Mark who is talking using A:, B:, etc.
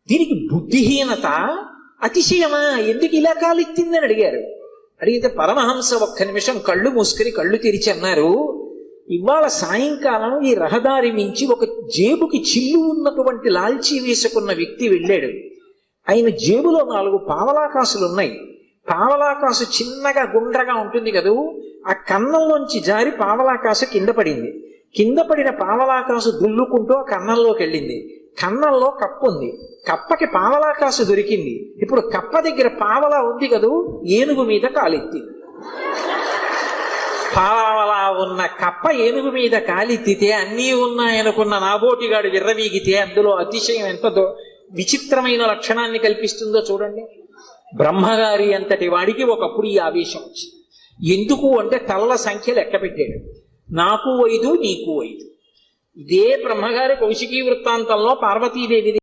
A: దీనికి బుద్ధిహీనత అతిశయమా, ఎందుకు ఇలా కాలెత్తిందని అడిగారు. అడిగితే పరమహంస ఒక్క నిమిషం కళ్ళు మూసుకుని కళ్ళు తెరిచి అన్నారు, ఇవాళ సాయంకాలం ఈ రహదారి మించి ఒక జేబుకి చిల్లు ఉన్నటువంటి లాల్చీ వేసుకున్న వ్యక్తి వెళ్ళాడు. ఆయన జేబులో 4 పావలాకాసులు ఉన్నాయి. పావలాకాసు చిన్నగా గుండ్రగా ఉంటుంది కదూ, ఆ కన్నంలోంచి జారి పావలాకాసు కింద పడింది. కింద పడిన పావలాకాసు దుల్లుకుంటూ ఆ కన్నంలోకి వెళ్ళింది. కన్నంలో కప్ప ఉంది. కప్పకి పావలాకాసు దొరికింది. ఇప్పుడు కప్ప దగ్గర పావలా ఉంది కదూ, ఏనుగు మీద కాలెత్తింది. పావలా ఉన్న కప్ప ఏనుగు మీద కాలెత్తితే అన్నీ ఉన్నాయనుకున్న నాబోటిగాడు విర్రవీగితే అందులో అతిశయం ఎంత విచిత్రమైన లక్షణాన్ని కల్పిస్తుందో చూడండి. బ్రహ్మగారి అంతటి వాడికి ఒకప్పుడు ఈ ఆవేశం వచ్చింది. ఎందుకు అంటే తల్ల సంఖ్య లెక్క పెట్టాడు. నాకు 5, నీకు 5. ఇదే బ్రహ్మగారి కౌశికీ వృత్తాంతంలో పార్వతీదేవి